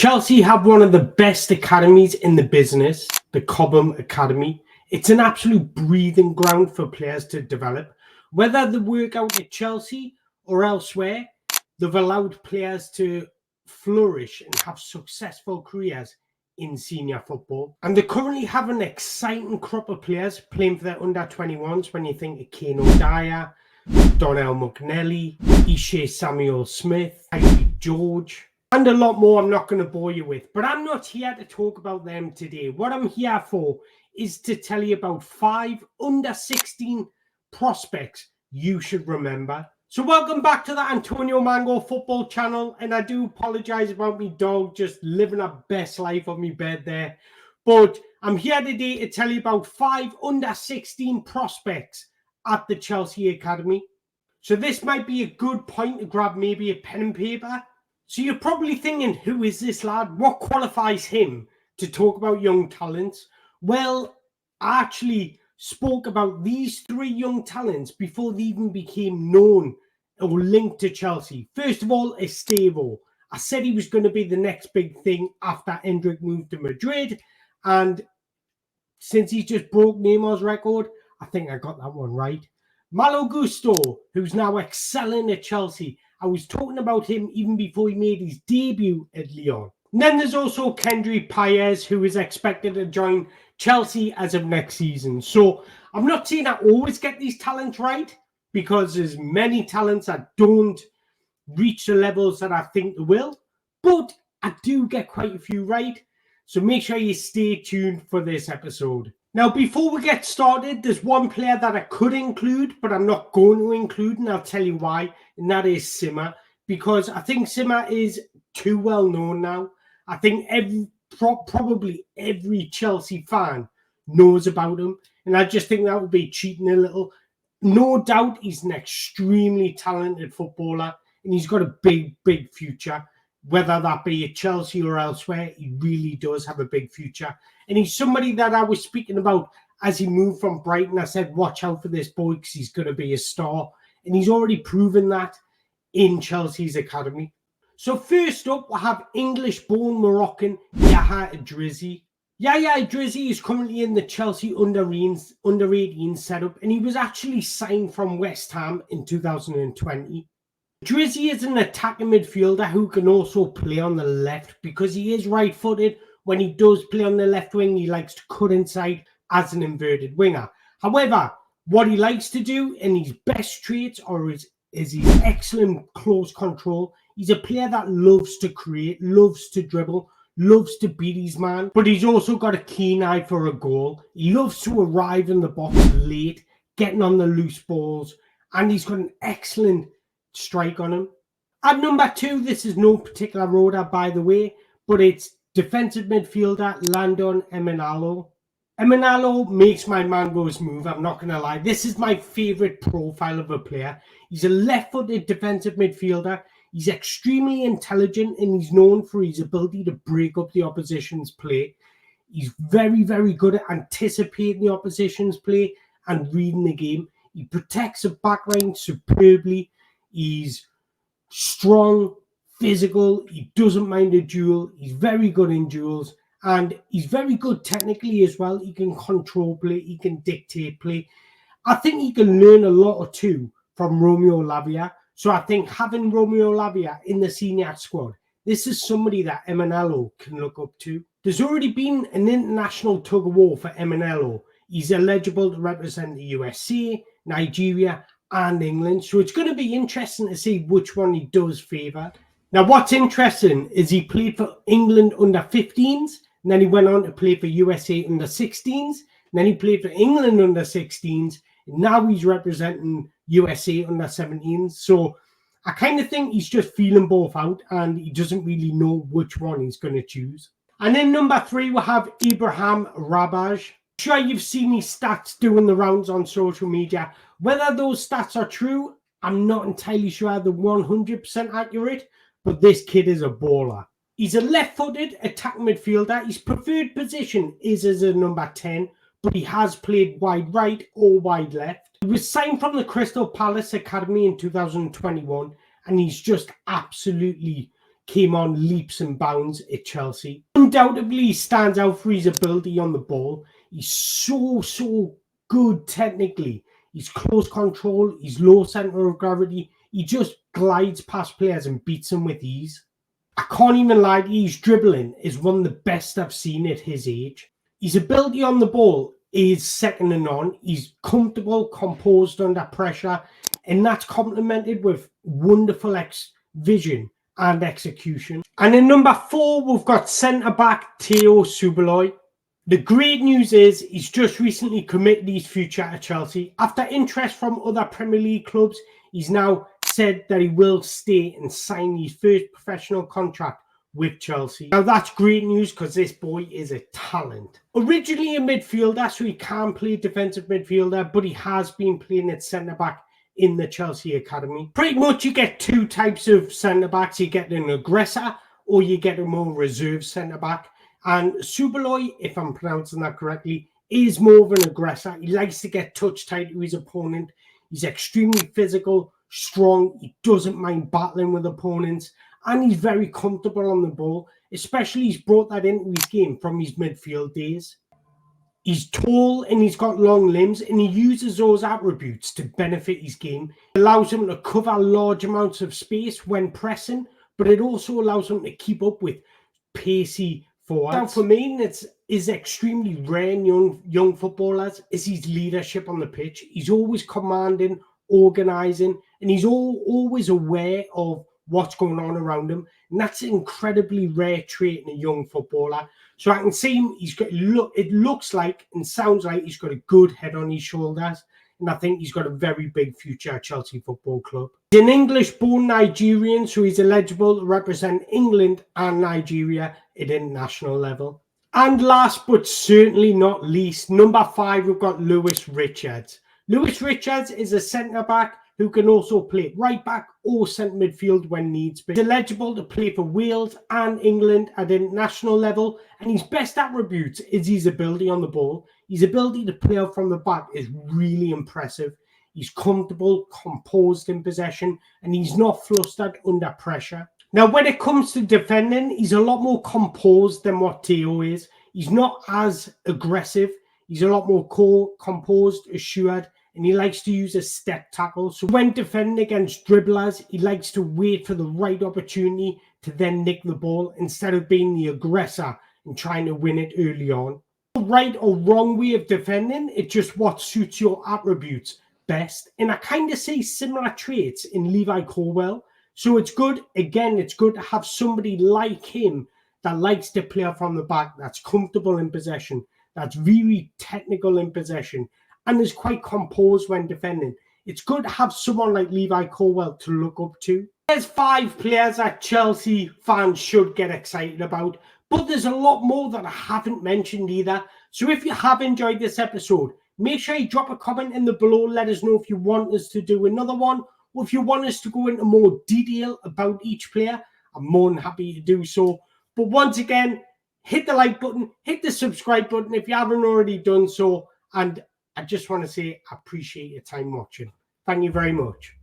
Chelsea have one of the best academies in the business, the Cobham Academy. It's an absolute breathing ground for players to develop. Whether they work out at Chelsea or elsewhere, they've allowed players to flourish and have successful careers in senior football. And they currently have an exciting crop of players playing for their under-21s when you think of Kane O'Dyer, Donnell McNally, Ishe Samuel Smith, Ivy George, and a lot more I'm not going to bore you with. But I'm not here to talk about them today. What I'm here for is to tell you about 5 under-16 prospects you should remember. So welcome back to the Antonio Mango football channel. And I do apologise about me dog just living a best life on me bed there. But I'm here today to tell you about 5 under-16 prospects at the Chelsea Academy. So this might be a good point to grab maybe a pen and paper. So you're probably thinking, who is this lad? What qualifies him to talk about young talents? Well, I actually spoke about these 3 young talents before they even became known or linked to Chelsea. First of all, Estevao. I said he was going to be the next big thing after Endrick moved to Madrid. And since he just broke Neymar's record, I think I got that one right. Malo Gusto, who's now excelling at Chelsea. I was talking about him even before he made his debut at Lyon. And then there's also Kendry Paez, who is expected to join Chelsea as of next season. So I'm not saying I always get these talents right, because there's many talents that don't reach the levels that I think they will. But I do get quite a few right. So make sure you stay tuned for this episode. Now, before we get started, there's one player that I could include, but I'm not going to include, and I'll tell you why, and that is Simmer, because I think Simmer is too well known now. I think probably every Chelsea fan knows about him, and I just think that would be cheating a little. No doubt he's an extremely talented footballer, and he's got a big, big future. Whether that be at Chelsea or elsewhere, he really does have a big future. And he's somebody that I was speaking about as he moved from Brighton. I said, watch out for this boy because he's going to be a star. And he's already proven that in Chelsea's academy. So first up, I have English-born Moroccan Yahya Drizzy. Yahya Drizzy is currently in the Chelsea under-18 setup. And he was actually signed from West Ham in 2020. Drizzy is an attacking midfielder who can also play on the left because he is right-footed. When he does play on the left wing, he likes to cut inside as an inverted winger. However, what he likes to do and his best traits is his excellent close control. He's a player that loves to create, loves to dribble, loves to beat his man, but he's also got a keen eye for a goal. He loves to arrive in the box late, getting on the loose balls, and he's got an excellent strike on him. At number 2, this is no particular order, by the way, but it's defensive midfielder Landon Emenalo. Emenalo makes my mangoes move, I'm not going to lie. This is my favourite profile of a player. He's a left-footed defensive midfielder. He's extremely intelligent and he's known for his ability to break up the opposition's play. He's very, very good at anticipating the opposition's play and reading the game. He protects the backline superbly. He's strong, physical, he doesn't mind a duel, he's very good in duels, and he's very good technically as well. He can control play, he can dictate play. I think he can learn a lot or two from Romeo Lavia. So I think having Romeo Lavia in the senior squad, this is somebody that Emenalo can look up to. There's already been an international tug-of-war for Emenalo. He's eligible to represent the USA, Nigeria, and England. So it's going to be interesting to see which one he does favour. Now, what's interesting is he played for England under 15s, and then he went on to play for USA under 16s, and then he played for England under 16s, and now he's representing USA under 17s. So I kind of think he's just feeling both out, and he doesn't really know which one he's going to choose. And then number 3, we have Ibraham Rabbage. Sure, you've seen his stats doing the rounds on social media. Whether those stats are true, I'm not entirely sure they're 100% accurate, but this kid is a baller. He's a left-footed attack midfielder. His preferred position is as a number 10, but he has played wide right or wide left. He was signed from the Crystal Palace Academy in 2021, and he's just absolutely came on leaps and bounds at Chelsea. Undoubtedly, he stands out for his ability on the ball. He's so good technically. He's close control. He's low centre of gravity. He just glides past players and beats them with ease. I can't even lie to you, his dribbling is one of the best I've seen at his age. His ability on the ball is second to none. He's comfortable, composed under pressure, and that's complemented with wonderful vision and execution. And in number 4, we've got centre-back Theo Suboy. The great news is he's just recently committed his future at Chelsea. After interest from other Premier League clubs, he's now said that he will stay and sign his first professional contract with Chelsea. Now that's great news because this boy is a talent. Originally a midfielder, so he can play defensive midfielder, but he has been playing at centre-back in the Chelsea Academy. Pretty much you get 2 types of centre-backs. You get an aggressor or you get a more reserved centre-back. And Suboy, if I'm pronouncing that correctly, is more of an aggressor. He likes to get touch tight to his opponent. He's extremely physical, strong. He doesn't mind battling with opponents. And he's very comfortable on the ball. Especially he's brought that into his game from his midfield days. He's tall and he's got long limbs, and he uses those attributes to benefit his game. It allows him to cover large amounts of space when pressing, but it also allows him to keep up with pacey forwards. Now for me, it's extremely rare in young footballers is his leadership on the pitch. He's always commanding, organising, and he's always aware of what's going on around him. And that's an incredibly rare trait in a young footballer. So I can see him, it looks like and sounds like he's got a good head on his shoulders. And I think he's got a very big future at Chelsea Football Club. He's an English-born Nigerian, so he's eligible to represent England and Nigeria at international level. And last but certainly not least, number 5, we've got Lewis Richards. Lewis Richards is a centre-back who can also play right back or centre midfield when needs be. He's eligible to play for Wales and England at international level, and his best attribute is his ability on the ball. His ability to play out from the back is really impressive. He's comfortable, composed in possession, and he's not flustered under pressure. Now, when it comes to defending, he's a lot more composed than what Theo is. He's not as aggressive. He's a lot more composed, assured, and he likes to use a step tackle. So when defending against dribblers, he likes to wait for the right opportunity to then nick the ball instead of being the aggressor and trying to win it early on. Right or wrong way of defending, it's just what suits your attributes best. And I kind of see similar traits in Levi Colwill. So it's good, again, it's good to have somebody like him that likes to play from the back, that's comfortable in possession, that's really technical in possession, and is quite composed when defending. It's good to have someone like Levi Colwill to look up to. There's 5 players that Chelsea fans should get excited about, but there's a lot more that I haven't mentioned either. So if you have enjoyed this episode, make sure you drop a comment in the below. Let us know if you want us to do another one, or if you want us to go into more detail about each player. I'm more than happy to do so. But once again, hit the like button, hit the subscribe button if you haven't already done so, and I just want to say I appreciate your time watching. Thank you very much.